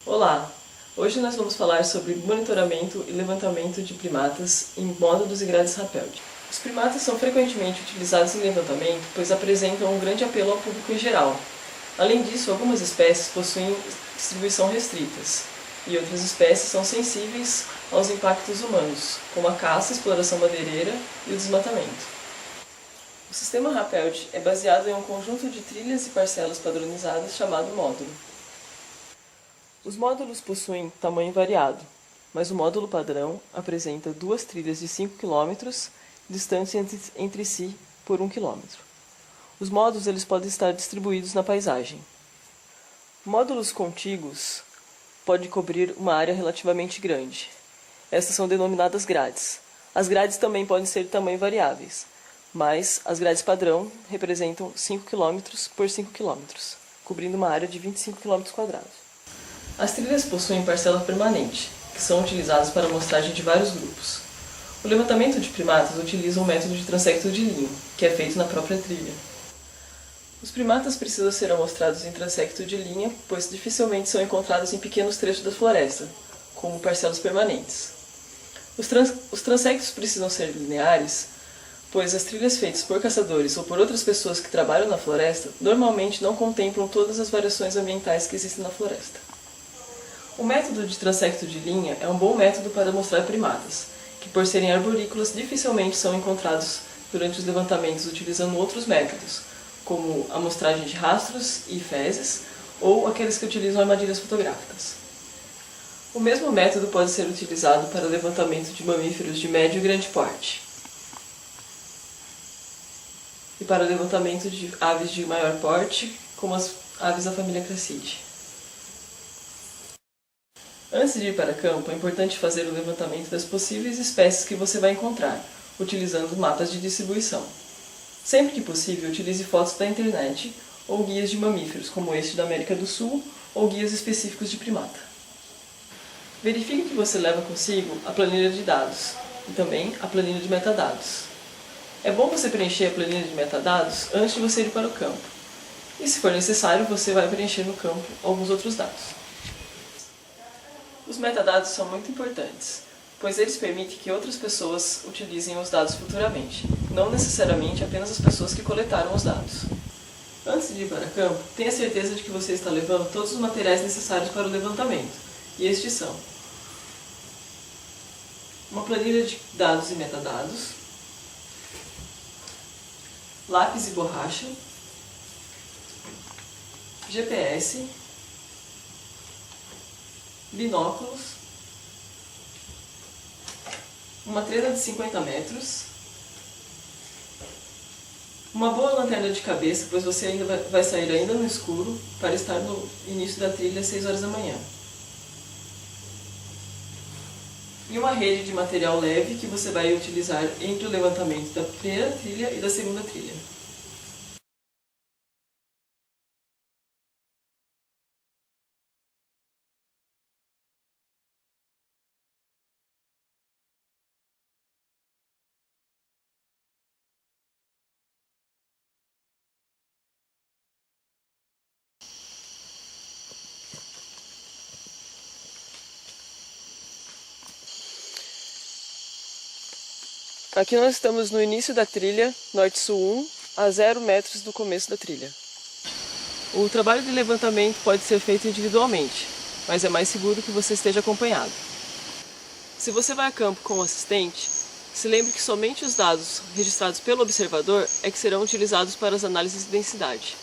Olá! Hoje nós vamos falar sobre monitoramento e levantamento de primatas em módulos e grades Rappelt. Os primatas são frequentemente utilizados em levantamento, pois apresentam um grande apelo ao público em geral. Além disso, algumas espécies possuem distribuição restritas, e outras espécies são sensíveis aos impactos humanos, como a caça, exploração madeireira e o desmatamento. O sistema Rappelt é baseado em um conjunto de trilhas e parcelas padronizadas chamado módulo. Os módulos possuem tamanho variado, mas o módulo padrão apresenta duas trilhas de 5 km, distantes entre si por 1 km. Os módulos eles podem estar distribuídos na paisagem. Módulos contíguos podem cobrir uma área relativamente grande. Estas são denominadas grades. As grades também podem ser de tamanho variáveis, mas as grades padrão representam 5 km por 5 km, cobrindo uma área de 25 km². As trilhas possuem parcela permanente, que são utilizadas para a amostragem de vários grupos. O levantamento de primatas utiliza um método de transecto de linha, que é feito na própria trilha. Os primatas precisam ser amostrados em transecto de linha, pois dificilmente são encontrados em pequenos trechos da floresta, como parcelas permanentes. Os transectos precisam ser lineares, pois as trilhas feitas por caçadores ou por outras pessoas que trabalham na floresta normalmente não contemplam todas as variações ambientais que existem na floresta. O método de transecto de linha é um bom método para mostrar primatas, que por serem arborícolas dificilmente são encontrados durante os levantamentos utilizando outros métodos, como a amostragem de rastros e fezes, ou aqueles que utilizam armadilhas fotográficas. O mesmo método pode ser utilizado para o levantamento de mamíferos de médio e grande porte, e para o levantamento de aves de maior porte, como as aves da família Crassidae. Antes de ir para campo, é importante fazer o levantamento das possíveis espécies que você vai encontrar, utilizando mapas de distribuição. Sempre que possível, utilize fotos da internet ou guias de mamíferos, como este da América do Sul, ou guias específicos de primata. Verifique que você leva consigo a planilha de dados e também a planilha de metadados. É bom você preencher a planilha de metadados antes de você ir para o campo. E se for necessário, você vai preencher no campo alguns outros dados. Os metadados são muito importantes, pois eles permitem que outras pessoas utilizem os dados futuramente, não necessariamente apenas as pessoas que coletaram os dados. Antes de ir para campo, tenha certeza de que você está levando todos os materiais necessários para o levantamento, e estes são: uma planilha de dados e metadados, lápis e borracha, GPS, binóculos, uma trena de 50 metros, uma boa lanterna de cabeça, pois você ainda vai sair ainda no escuro para estar no início da trilha às 6 horas da manhã. E uma rede de material leve que você vai utilizar entre o levantamento da primeira trilha e da segunda trilha. Aqui nós estamos no início da trilha, Norte-Sul 1, a 0 metros do começo da trilha. O trabalho de levantamento pode ser feito individualmente, mas é mais seguro que você esteja acompanhado. Se você vai a campo com um assistente, se lembre que somente os dados registrados pelo observador é que serão utilizados para as análises de densidade.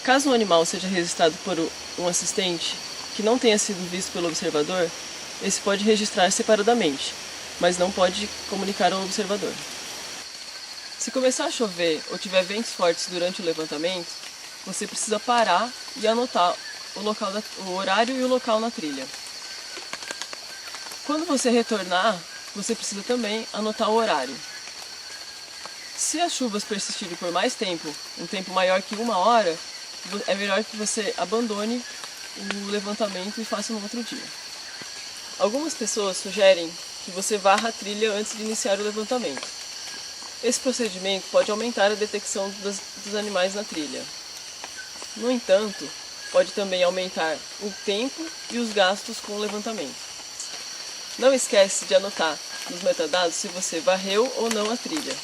Caso um animal seja registrado por um assistente que não tenha sido visto pelo observador, esse pode registrar separadamente, mas não pode comunicar ao observador. Se começar a chover ou tiver ventos fortes durante o levantamento, você precisa parar e anotar o horário e o local na trilha. Quando você retornar, você precisa também anotar o horário. Se as chuvas persistirem por mais tempo, um tempo maior que 1 hora, é melhor que você abandone o levantamento e faça no outro dia. Algumas pessoas sugerem que você varra a trilha antes de iniciar o levantamento. Esse procedimento pode aumentar a detecção dos animais na trilha. No entanto, pode também aumentar o tempo e os gastos com o levantamento. Não esquece de anotar nos metadados se você varreu ou não a trilha.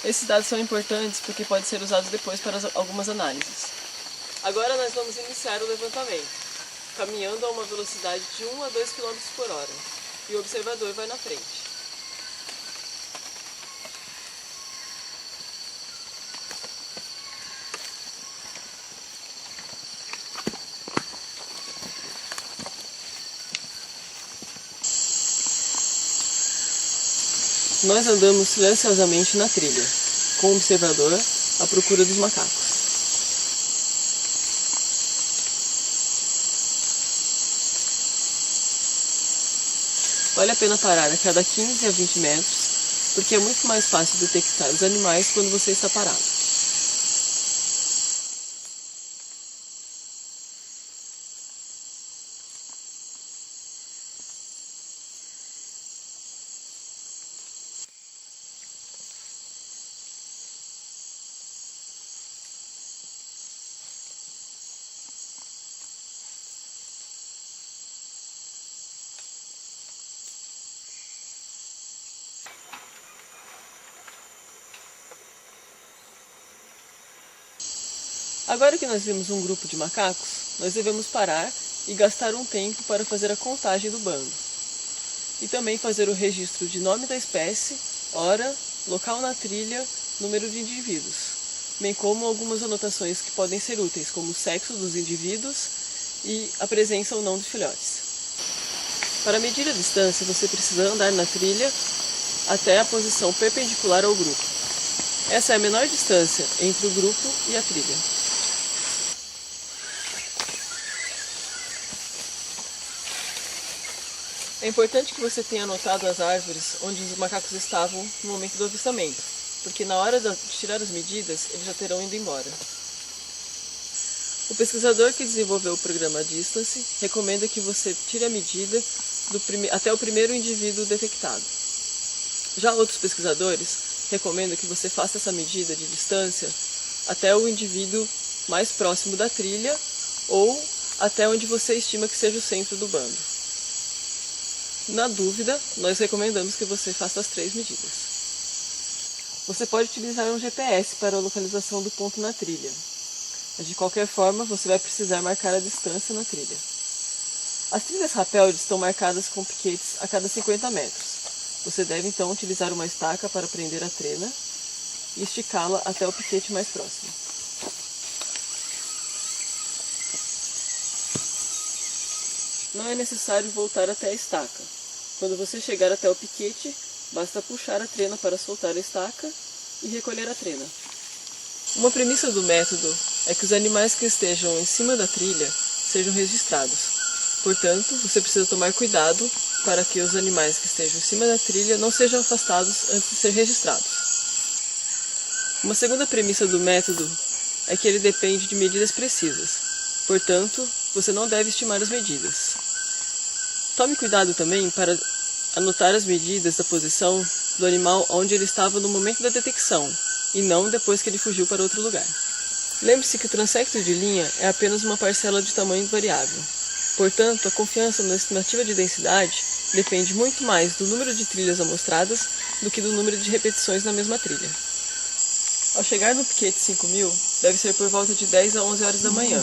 Esses dados são importantes porque podem ser usados depois para algumas análises. Agora nós vamos iniciar o levantamento, caminhando a uma velocidade de 1 a 2 km por hora, e o observador vai na frente. Nós andamos silenciosamente na trilha, com o observador à procura dos macacos. Vale a pena parar a cada 15 a 20 metros, porque é muito mais fácil detectar os animais quando você está parado. Agora que nós vimos um grupo de macacos, nós devemos parar e gastar um tempo para fazer a contagem do bando. E também fazer o registro de nome da espécie, hora, local na trilha, número de indivíduos, bem como algumas anotações que podem ser úteis, como o sexo dos indivíduos e a presença ou não de filhotes. Para medir a distância, você precisa andar na trilha até a posição perpendicular ao grupo. Essa é a menor distância entre o grupo e a trilha. É importante que você tenha anotado as árvores onde os macacos estavam no momento do avistamento, porque na hora de tirar as medidas, eles já terão ido embora. O pesquisador que desenvolveu o programa Distance recomenda que você tire a medida até o primeiro indivíduo detectado. Já outros pesquisadores recomendam que você faça essa medida de distância até o indivíduo mais próximo da trilha ou até onde você estima que seja o centro do bando. Na dúvida, nós recomendamos que você faça as 3 medidas. Você pode utilizar um GPS para a localização do ponto na trilha. Mas de qualquer forma, você vai precisar marcar a distância na trilha. As trilhas rapeldes estão marcadas com piquetes a cada 50 metros. Você deve então utilizar uma estaca para prender a trena e esticá-la até o piquete mais próximo. Não é necessário voltar até a estaca. Quando você chegar até o piquete, basta puxar a trena para soltar a estaca e recolher a trena. Uma premissa do método é que os animais que estejam em cima da trilha sejam registrados. Portanto, você precisa tomar cuidado para que os animais que estejam em cima da trilha não sejam afastados antes de ser registrados. Uma segunda premissa do método é que ele depende de medidas precisas. Portanto, você não deve estimar as medidas. Tome cuidado também para anotar as medidas da posição do animal onde ele estava no momento da detecção, e não depois que ele fugiu para outro lugar. Lembre-se que o transecto de linha é apenas uma parcela de tamanho variável. Portanto, a confiança na estimativa de densidade depende muito mais do número de trilhas amostradas do que do número de repetições na mesma trilha. Ao chegar no piquete 5000, deve ser por volta de 10 a 11 horas da manhã.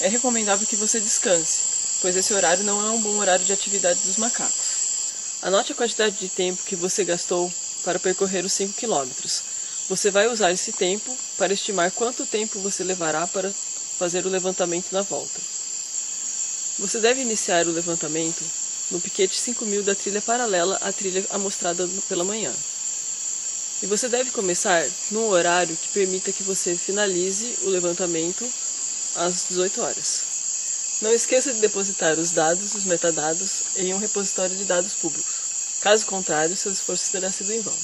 É recomendável que você descanse, pois esse horário não é um bom horário de atividade dos macacos. Anote a quantidade de tempo que você gastou para percorrer os 5 km. Você vai usar esse tempo para estimar quanto tempo você levará para fazer o levantamento na volta. Você deve iniciar o levantamento no piquete 5000 da trilha paralela à trilha amostrada pela manhã. E você deve começar num horário que permita que você finalize o levantamento às 18 horas. Não esqueça de depositar os dados, os metadados, em um repositório de dados públicos. Caso contrário, seu esforço terá sido em vão.